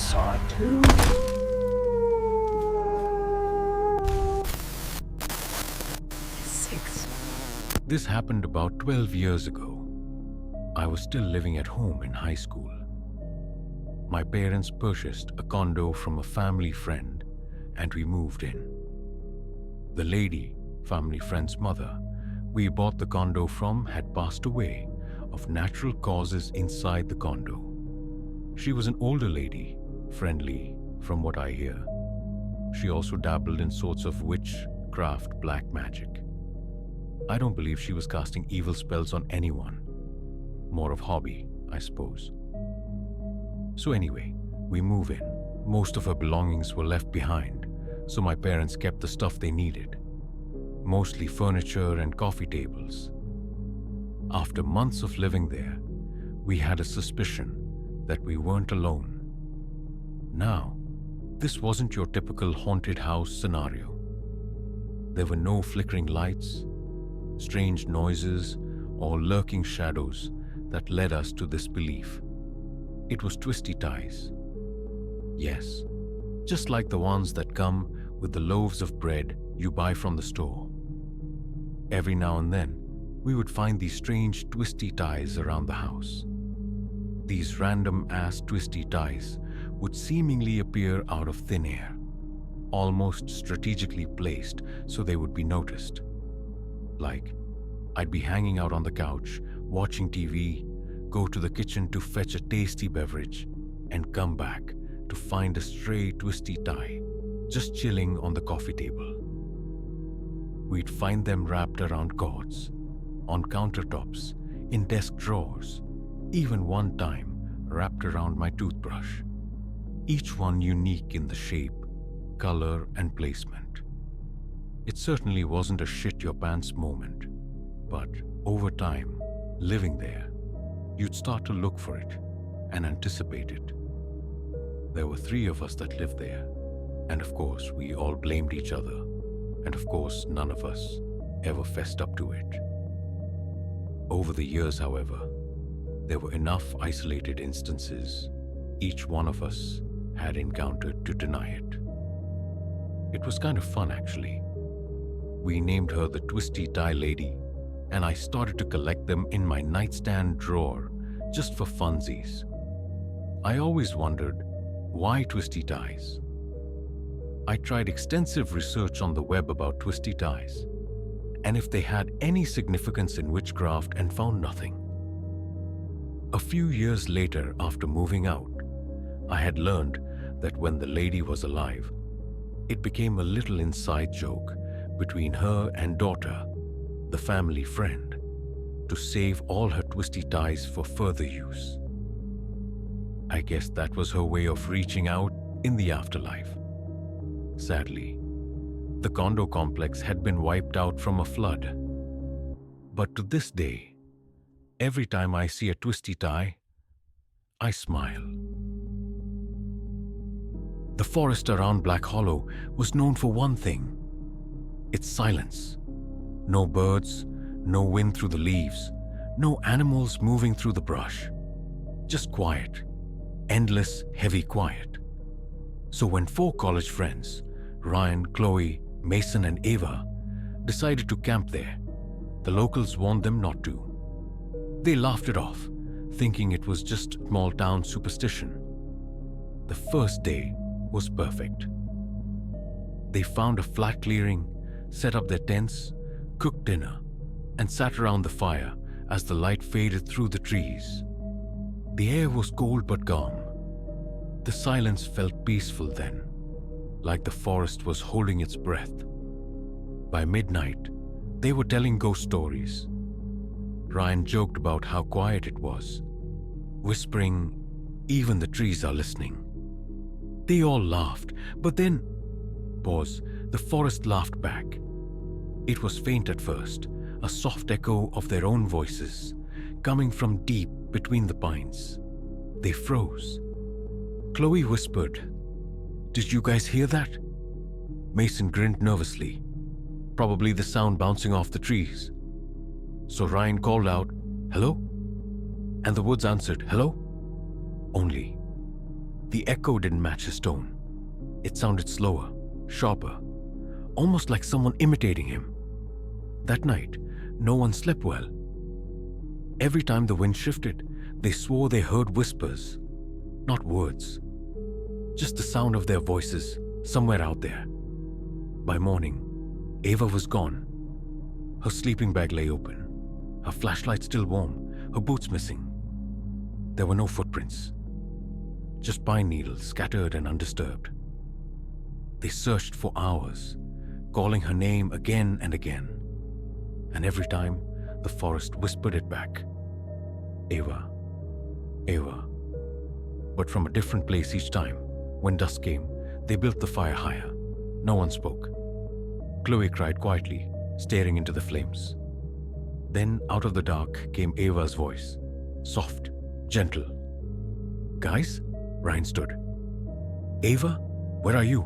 saw it too. Six. This happened about 12 years ago. I was still living at home in high school. My parents purchased a condo from a family friend and we moved in. The lady, family friend's mother, we bought the condo from had passed away of natural causes inside the condo. She was an older lady, friendly from what I hear. She also dabbled in sorts of witchcraft, black magic. I don't believe she was casting evil spells on anyone. More of hobby, I suppose. So anyway, we move in. Most of her belongings were left behind, so my parents kept the stuff they needed. Mostly furniture and coffee tables. After months of living there, we had a suspicion that we weren't alone. Now, this wasn't your typical haunted house scenario. There were no flickering lights, strange noises, or lurking shadows that led us to this belief. It was twisty ties. Yes, just like the ones that come with the loaves of bread you buy from the store. Every now and then, we would find these strange twisty ties around the house. These random-ass twisty ties would seemingly appear out of thin air, almost strategically placed so they would be noticed. Like, I'd be hanging out on the couch, watching TV, go to the kitchen to fetch a tasty beverage, and come back to find a stray twisty tie just chilling on the coffee table. We'd find them wrapped around cords, on countertops, in desk drawers, even one time wrapped around my toothbrush. Each one unique in the shape, color, and placement. It certainly wasn't a shit-your-pants moment, but over time, living there, you'd start to look for it and anticipate it. There were 3 of us that lived there, and of course, we all blamed each other, and of course, none of us ever fessed up to it. Over the years, however, there were enough isolated instances each one of us had encountered to deny it. It was kind of fun, actually. We named her the Twisty Tie Lady, and I started to collect them in my nightstand drawer just for funsies. I always wondered, why twisty ties? I tried extensive research on the web about twisty ties, and if they had any significance in witchcraft, and found nothing. A few years later, after moving out, I had learned that when the lady was alive, it became a little inside joke between her and daughter, the family friend, to save all her twisty ties for further use. I guess that was her way of reaching out in the afterlife. Sadly, the condo complex had been wiped out from a flood. But to this day, every time I see a twisty tie, I smile. The forest around Black Hollow was known for one thing: its silence. No birds, no wind through the leaves, no animals moving through the brush. Just quiet, endless, heavy quiet. So when 4 college friends, Ryan, Chloe, Mason, and Ava, decided to camp there, the locals warned them not to. They laughed it off, thinking it was just small town superstition. The first day was perfect. They found a flat clearing, set up their tents, cooked dinner, and sat around the fire as the light faded through the trees. The air was cold but calm. The silence felt peaceful then, like the forest was holding its breath. By midnight, they were telling ghost stories. Ryan joked about how quiet it was, whispering, "Even the trees are listening." They all laughed, but then, the forest laughed back. It was faint at first, a soft echo of their own voices, coming from deep between the pines. They froze. Chloe whispered, "Did you guys hear that?" Mason grinned nervously, probably the sound bouncing off the trees. So Ryan called out, "Hello?" And the woods answered, "Hello?" Only The echo didn't match his tone. It sounded slower, sharper, almost like someone imitating him. That night, no one slept well. Every time the wind shifted, they swore they heard whispers, not words, just the sound of their voices somewhere out there. By morning, Ava was gone. Her sleeping bag lay open, her flashlight still warm, her boots missing. There were no footprints, just pine needles scattered and undisturbed. They searched for hours, calling her name again and again. And every time, the forest whispered it back. Ava, Ava. But from a different place each time. When dusk came, they built the fire higher. No one spoke. Chloe cried quietly, staring into the flames. Then, out of the dark, came Ava's voice. Soft, gentle. Guys? Ryan stood. Ava, where are you?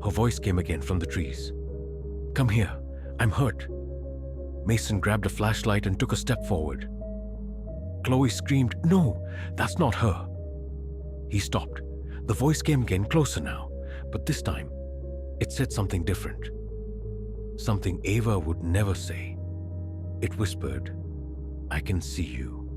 Her voice came again from the trees. Come here, I'm hurt. Mason grabbed a flashlight and took a step forward. Chloe screamed, no, that's not her. He stopped. The voice came again, closer now, but this time, it said something different. Something Ava would never say. It whispered, I can see you.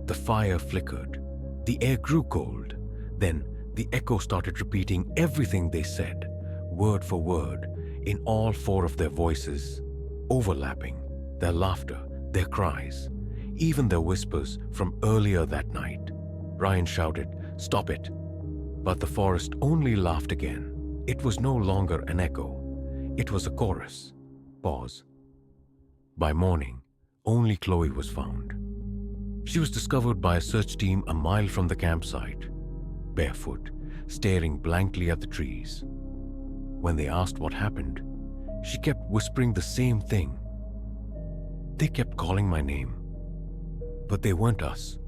The fire flickered. The air grew cold. Then the echo started repeating everything they said, word for word, in all four of their voices, overlapping, their laughter, their cries, even their whispers from earlier that night. Ryan shouted, stop it. But the forest only laughed again. It was no longer an echo. It was a chorus. Pause. By morning, only Chloe was found. She was discovered by a search team a mile from the campsite, barefoot, staring blankly at the trees. When they asked what happened, she kept whispering the same thing. They kept calling my name, but they weren't us.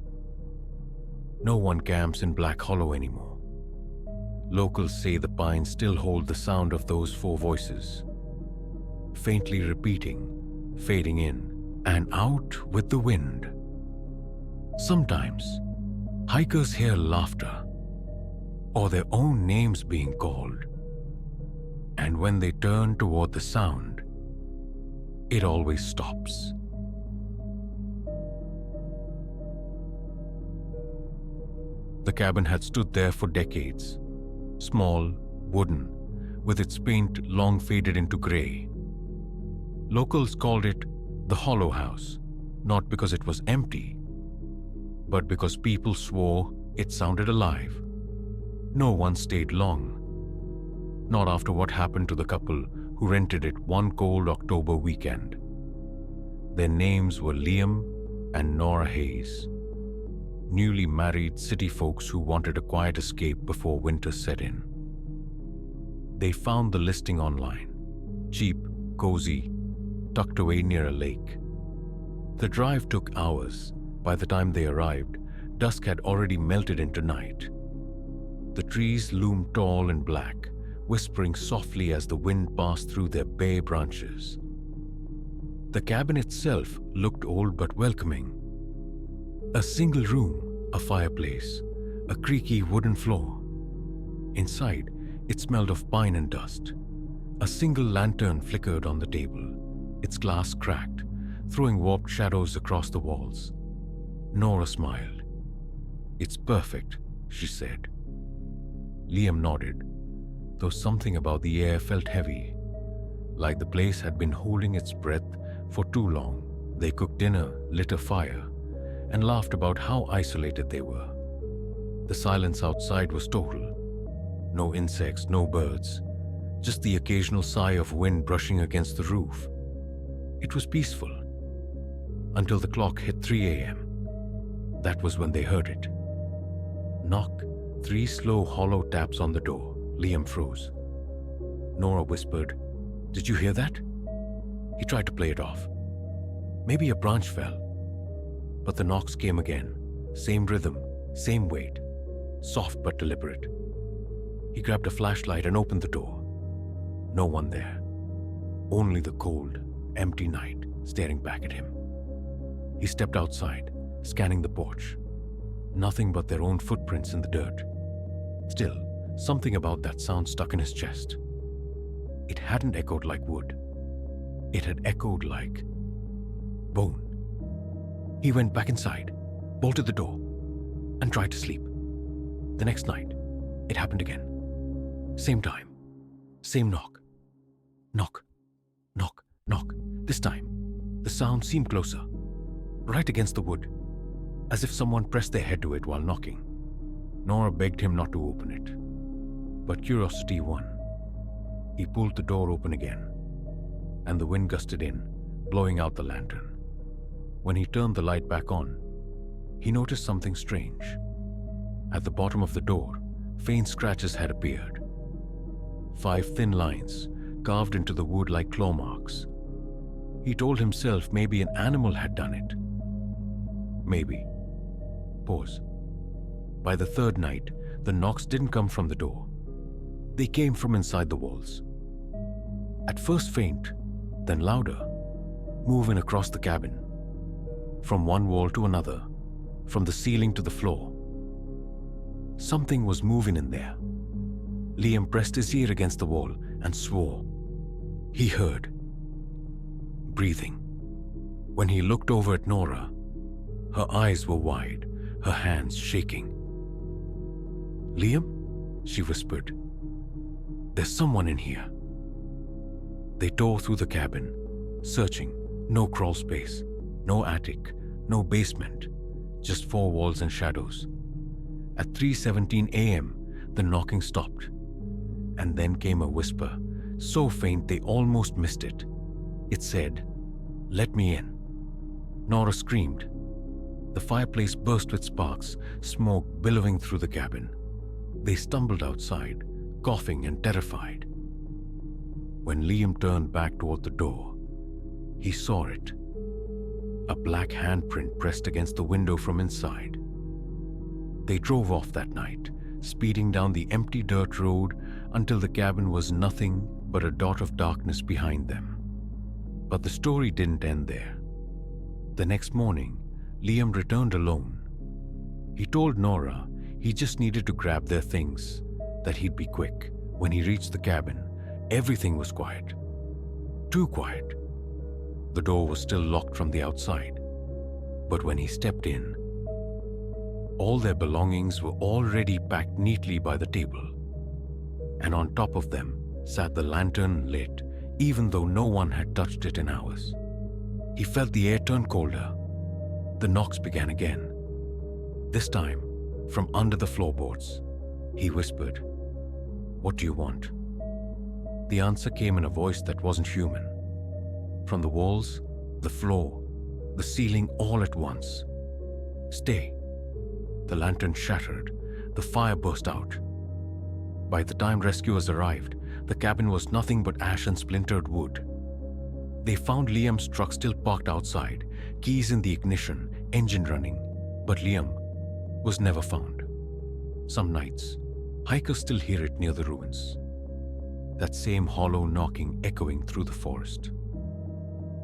No one camps in Black Hollow anymore. Locals say the pines still hold the sound of those four voices, faintly repeating, fading in and out with the wind. Sometimes, hikers hear laughter or their own names being called, and when they turn toward the sound, it always stops. The cabin had stood there for decades, small, wooden, with its paint long faded into gray. Locals called it the Hollow House, not because it was empty, but because people swore it sounded alive. No one stayed long. Not after what happened to the couple who rented it one cold October weekend. Their names were Liam and Nora Hayes, newly married city folks who wanted a quiet escape before winter set in. They found the listing online, cheap, cozy, tucked away near a lake. The drive took hours. By the time they arrived, dusk had already melted into night. The trees loomed tall and black, whispering softly as the wind passed through their bare branches. The cabin itself looked old but welcoming. A single room, a fireplace, a creaky wooden floor. Inside, it smelled of pine and dust. A single lantern flickered on the table, its glass cracked, throwing warped shadows across the walls. Nora smiled. It's perfect, she said. Liam nodded, though something about the air felt heavy, like the place had been holding its breath for too long. They cooked dinner, lit a fire, and laughed about how isolated they were. The silence outside was total. No insects, no birds, just the occasional sigh of wind brushing against the roof. It was peaceful, until the clock hit 3 a.m. That was when they heard it. Knock, 3 slow, hollow taps on the door. Liam froze. Nora whispered, "Did you hear that?" He tried to play it off. Maybe a branch fell. But the knocks came again. Same rhythm, same weight. Soft but deliberate. He grabbed a flashlight and opened the door. No one there. Only the cold, empty night staring back at him. He stepped outside, scanning the porch. Nothing but their own footprints in the dirt. Still, something about that sound stuck in his chest. It hadn't echoed like wood. It had echoed like bone. He went back inside, bolted the door, and tried to sleep. The next night, it happened again. Same time, same knock. Knock, knock, knock. This time, the sound seemed closer, right against the wood, as if someone pressed their head to it while knocking. Nora begged him not to open it, but curiosity won. He pulled the door open again, and the wind gusted in, blowing out the lantern. When he turned the light back on, he noticed something strange. At the bottom of the door, faint scratches had appeared. 5 thin lines carved into the wood like claw marks. He told himself maybe an animal had done it. Maybe. Pause. By the third night, the knocks didn't come from the door. They came from inside the walls. At first faint, then louder, moving across the cabin. From one wall to another, from the ceiling to the floor. Something was moving in there. Liam pressed his ear against the wall and swore. He heard breathing. When he looked over at Nora, her eyes were wide, her hands shaking. "Liam?" she whispered. "There's someone in here." They tore through the cabin, searching. No crawl space, no attic, no basement, just 4 walls and shadows. At 3:17 a.m., the knocking stopped. And then came a whisper, so faint they almost missed it. It said, "Let me in." Nora screamed. The fireplace burst with sparks, smoke billowing through the cabin. They stumbled outside, coughing and terrified. When Liam turned back toward the door, he saw it. A black handprint pressed against the window from inside. They drove off that night, speeding down the empty dirt road until the cabin was nothing but a dot of darkness behind them. But the story didn't end there. The next morning, Liam returned alone. He told Nora he just needed to grab their things, that he'd be quick. When he reached the cabin, everything was quiet. Too quiet. The door was still locked from the outside. But when he stepped in, all their belongings were already packed neatly by the table. And on top of them sat the lantern lit, even though no one had touched it in hours. He felt the air turn colder. The knocks began again. This time, from under the floorboards, he whispered, "What do you want?" The answer came in a voice that wasn't human. From the walls, the floor, the ceiling all at once. "Stay." The lantern shattered. The fire burst out. By the time rescuers arrived, the cabin was nothing but ash and splintered wood. They found Liam's truck still parked outside, keys in the ignition, engine running, but Liam was never found. Some nights, hikers still hear it near the ruins. That same hollow knocking echoing through the forest.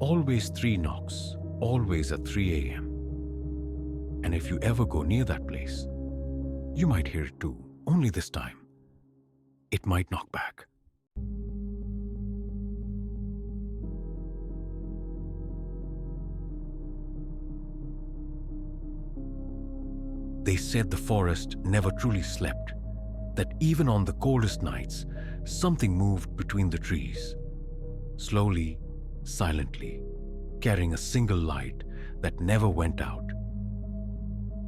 Always 3 knocks, always at 3 a.m. And if you ever go near that place, you might hear it too, only this time. It might knock back. They said the forest never truly slept, that even on the coldest nights, something moved between the trees, slowly, silently, carrying a single light that never went out.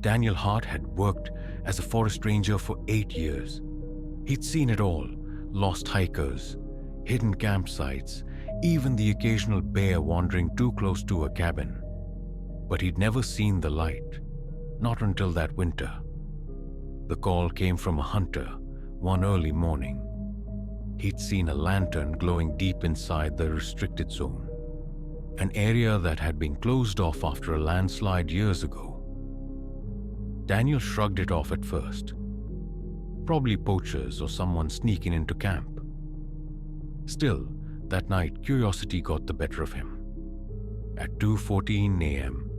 Daniel Hart had worked as a forest ranger for 8 years. He'd seen it all, lost hikers, hidden campsites, even the occasional bear wandering too close to a cabin. But he'd never seen the light, not until that winter. The call came from a hunter one early morning. He'd seen a lantern glowing deep inside the restricted zone, an area that had been closed off after a landslide years ago. Daniel shrugged it off at first. Probably poachers or someone sneaking into camp. Still, that night curiosity got the better of him. At 2:14 a.m.,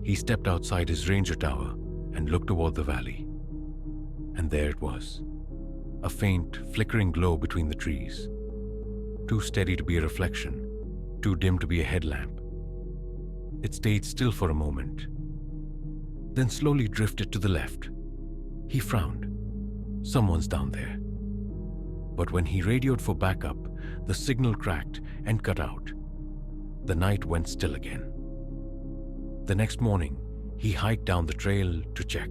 he stepped outside his ranger tower and looked toward the valley. And there it was, a faint, flickering glow between the trees. Too steady to be a reflection, too dim to be a headlamp. It stayed still for a moment, then slowly drifted to the left. He frowned. Someone's down there. But when he radioed for backup, the signal cracked and cut out. The night went still again. The next morning, he hiked down the trail to check.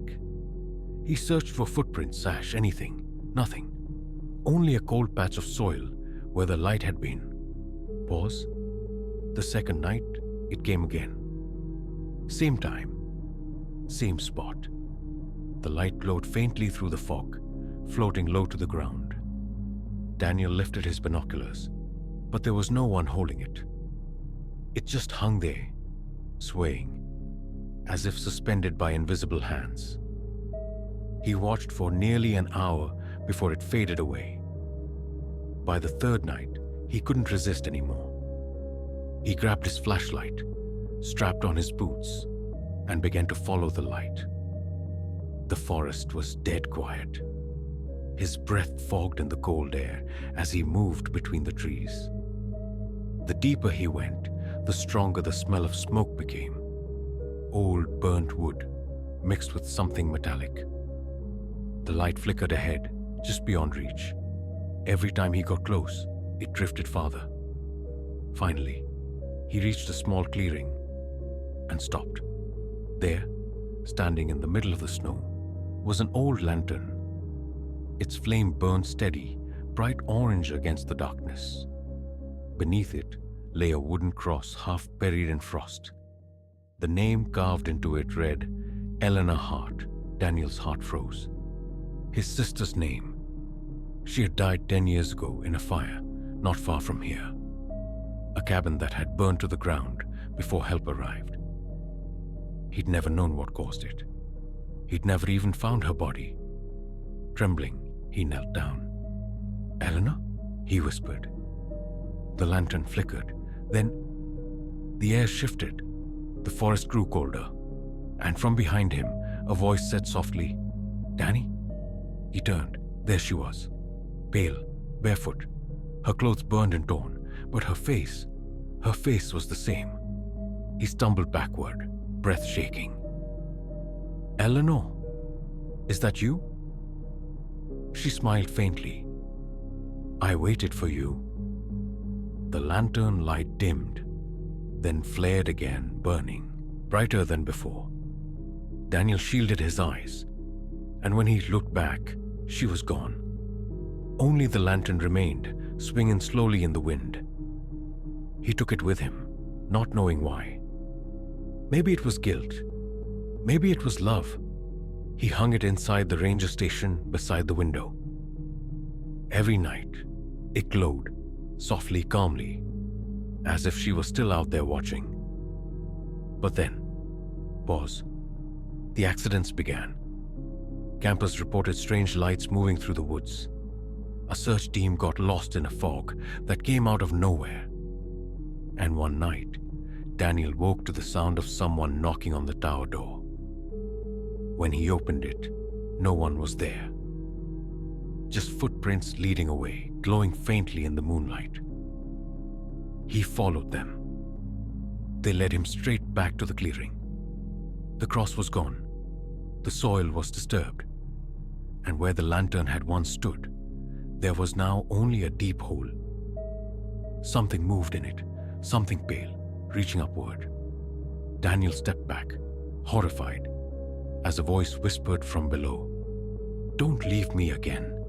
He searched for footprints, anything, nothing. Only a cold patch of soil where the light had been. Pause. The second night, it came again. Same time, same spot. The light glowed faintly through the fog, floating low to the ground. Daniel lifted his binoculars, but there was no one holding it. It just hung there, swaying, as if suspended by invisible hands. He watched for nearly an hour before it faded away. By the third night, he couldn't resist anymore. He grabbed his flashlight, strapped on his boots, and began to follow the light. The forest was dead quiet. His breath fogged in the cold air as he moved between the trees. The deeper he went, the stronger the smell of smoke became. Old burnt wood mixed with something metallic. The light flickered ahead, just beyond reach. Every time he got close, it drifted farther. Finally, he reached a small clearing and stopped. There, standing in the middle of the snow, was an old lantern. Its flame burned steady, bright orange against the darkness. Beneath it lay a wooden cross half buried in frost. The name carved into it read, Eleanor Hart. Daniel's heart froze. His sister's name. She had died 10 years ago in a fire not far from here. A cabin that had burned to the ground before help arrived. He'd never known what caused it. He'd never even found her body. Trembling, he knelt down. Eleanor? He whispered. The lantern flickered. Then the air shifted. The forest grew colder. And from behind him, a voice said softly, Danny? He turned. There she was. Pale, barefoot. Her clothes burned and torn, but her face was the same. He stumbled backward, breath shaking. Eleanor, is that you? She smiled faintly. I waited for you. The lantern light dimmed, then flared again, burning, brighter than before. Daniel shielded his eyes, and when he looked back, she was gone. Only the lantern remained, swinging slowly in the wind. He took it with him, not knowing why. Maybe it was guilt. Maybe it was love. He hung it inside the ranger station beside the window. Every night, it glowed, softly, calmly, as if she was still out there watching. But then, pause. The accidents began. Campers reported strange lights moving through the woods. A search team got lost in a fog that came out of nowhere. And one night, Daniel woke to the sound of someone knocking on the tower door. When he opened it, no one was there. Just footprints leading away, glowing faintly in the moonlight. He followed them. They led him straight back to the clearing. The cross was gone. The soil was disturbed. And where the lantern had once stood, there was now only a deep hole. Something moved in it, something pale, reaching upward. Daniel stepped back, horrified, as a voice whispered from below, "Don't leave me again."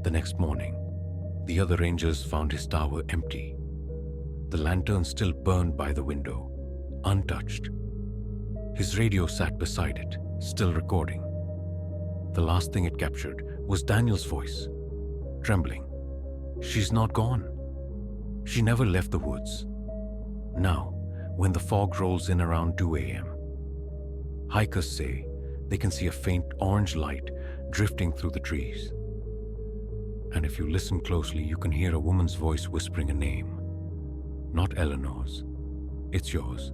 The next morning, the other rangers found his tower empty. The lantern still burned by the window, untouched. His radio sat beside it, still recording. The last thing it captured was Daniel's voice, trembling. "She's not gone. She never left the woods." Now, when the fog rolls in around 2 a.m., hikers say they can see a faint orange light drifting through the trees. And if you listen closely, you can hear a woman's voice whispering a name. Not Eleanor's. It's yours.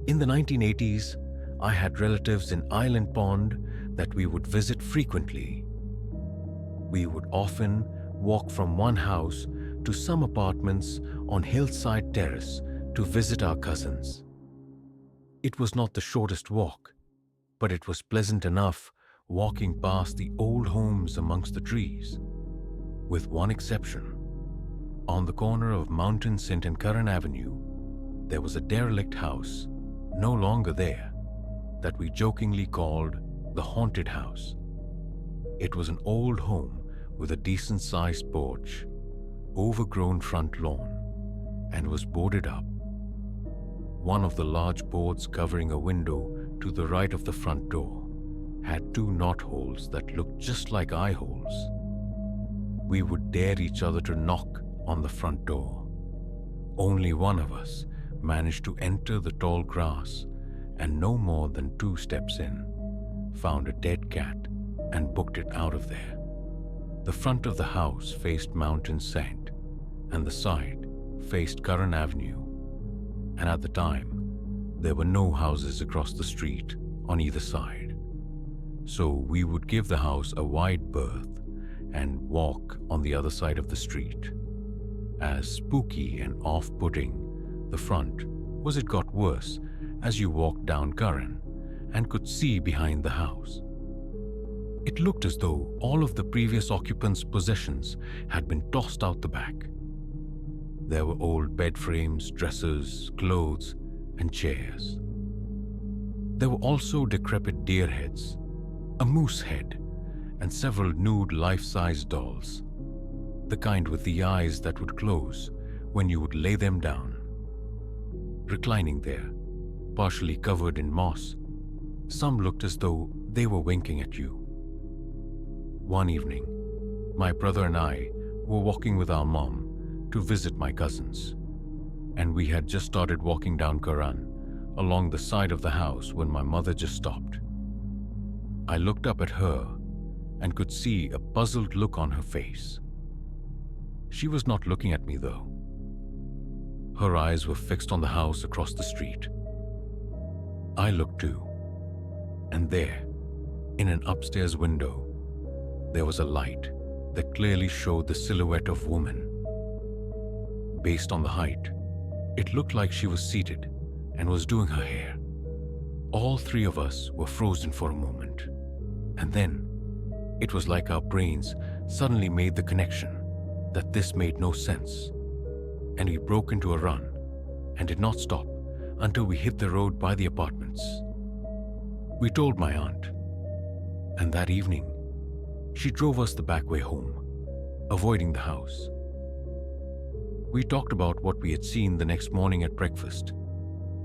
In the 1980s, I had relatives in Island Pond that we would visit frequently. We would often walk from one house to some apartments on Hillside Terrace to visit our cousins. It was not the shortest walk, but it was pleasant enough walking past the old homes amongst the trees. With one exception, on the corner of Mountain St. and Curran Avenue, there was a derelict house, no longer there, that we jokingly called the Haunted House. It was an old home with a decent-sized porch, overgrown front lawn, and was boarded up. One of the large boards covering a window to the right of the front door had two knotholes that looked just like eye holes. We would dare each other to knock on the front door. Only one of us managed to enter the tall grass, and no more than 2 steps in, found a dead cat and booked it out of there. The front of the house faced Mountain Saint, and the side faced Curran Avenue, and at the time, there were no houses across the street on either side. So we would give the house a wide berth and walk on the other side of the street. As spooky and off-putting the front was, it got worse as you walked down Curran and could see behind the house. It looked as though all of the previous occupants' possessions had been tossed out the back. There were old bed frames, dressers, clothes, and chairs. There were also decrepit deer heads, a moose head, and several nude life-size dolls, the kind with the eyes that would close when you would lay them down. Reclining there, partially covered in moss, some looked as though they were winking at you. One evening, my brother and I were walking with our mom to visit my cousins, and we had just started walking down Curran along the side of the house when my mother just stopped. I looked up at her and could see a puzzled look on her face. She was not looking at me though. Her eyes were fixed on the house across the street. I looked too, and there, in an upstairs window, there was a light that clearly showed the silhouette of woman. Based on the height, it looked like she was seated and was doing her hair. All 3 of us were frozen for a moment, and then it was like our brains suddenly made the connection that this made no sense, and we broke into a run and did not stop until we hit the road by the apartments. We told my aunt, and that evening, she drove us the back way home, avoiding the house. We talked about what we had seen the next morning at breakfast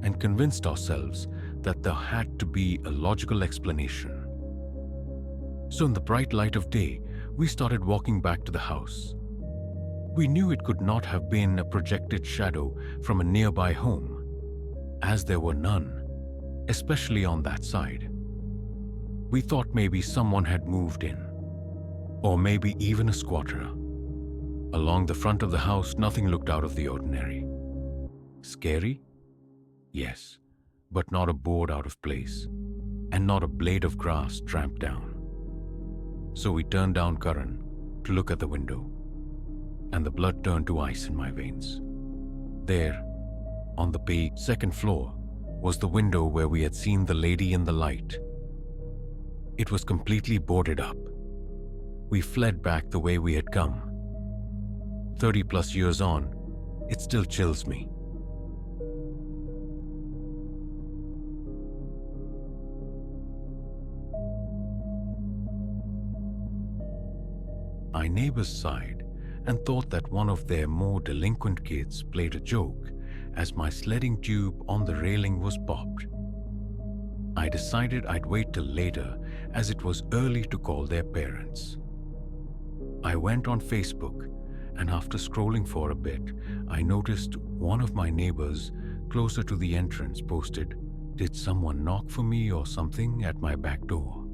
and convinced ourselves that there had to be a logical explanation. So in the bright light of day, we started walking back to the house. We knew it could not have been a projected shadow from a nearby home, as there were none, especially on that side. We thought maybe someone had moved in, or maybe even a squatter. Along the front of the house, nothing looked out of the ordinary. Scary? Yes, but not a board out of place, and not a blade of grass tramped down. So we turned down Curran to look at the window, and the blood turned to ice in my veins. There, on the big 2nd floor, was the window where we had seen the lady in the light. It was completely boarded up. We fled back the way we had come. 30+ years on, it still chills me. My neighbors sighed and thought that one of their more delinquent kids played a joke as my sledding tube on the railing was popped. I decided I'd wait till later as it was early to call their parents. I went on Facebook, and after scrolling for a bit, I noticed one of my neighbors closer to the entrance posted, "Did someone knock for me or something at my back door?"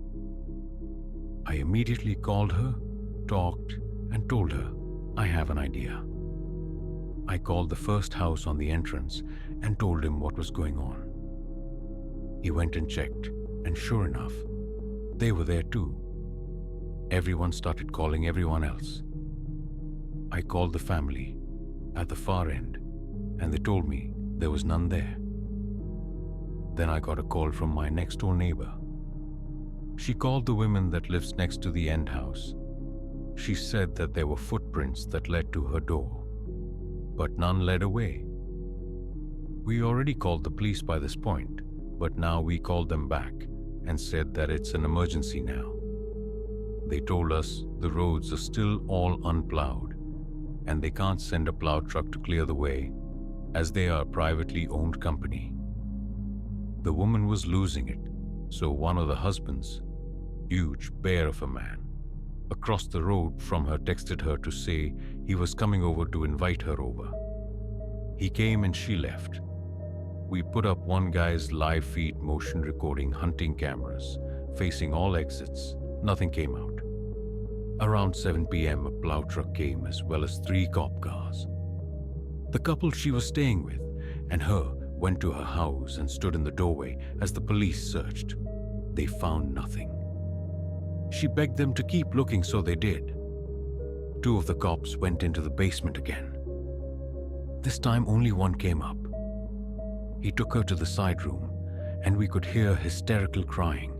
I immediately called her, talked, and told her, "I have an idea." I called the first house on the entrance and told him what was going on. He went and checked, and sure enough, they were there too. Everyone started calling everyone else. I called the family at the far end, and they told me there was none there. Then I got a call from my next door neighbor. She called the woman that lives next to the end house. She said that there were footprints that led to her door, but none led away. We already called the police by this point, but now we called them back and said that it's an emergency now. They told us the roads are still all unplowed and they can't send a plow truck to clear the way as they are a privately owned company. The woman was losing it, so one of the husbands, huge bear of a man, across the road from her texted her to say he was coming over to invite her over. He came and she left. We put up one guy's live feed motion recording hunting cameras facing all exits. Nothing came out. Around 7 p.m. a plow truck came as well as 3 cop cars. The couple she was staying with and her went to her house and stood in the doorway as the police searched. They found nothing. She begged them to keep looking, so they did. 2 of the cops went into the basement again. This time only one came up. He took her to the side room and we could hear hysterical crying.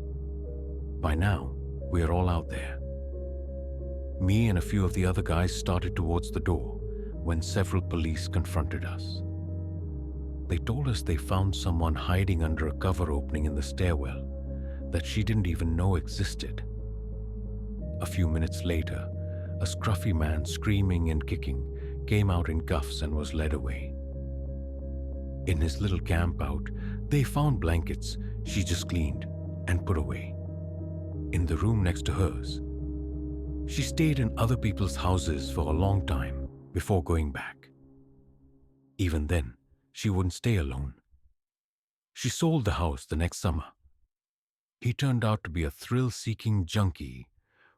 By now, we are all out there. Me and a few of the other guys started towards the door when several police confronted us. They told us they found someone hiding under a cover opening in the stairwell that she didn't even know existed. A few minutes later, a scruffy man screaming and kicking came out in cuffs and was led away. In his little camp out, they found blankets she just cleaned and put away. In the room next to hers, she stayed in other people's houses for a long time before going back. Even then, she wouldn't stay alone. She sold the house the next summer. He turned out to be a thrill-seeking junkie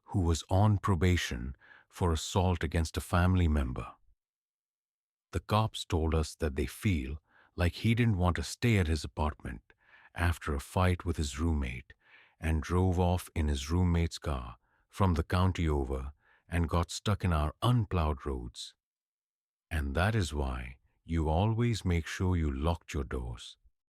who was on probation for assault against a family member. The cops told us that they feel like he didn't want to stay at his apartment after a fight with his roommate and drove off in his roommate's car from the county over and got stuck in our unplowed roads. And that is why you always make sure you locked your doors.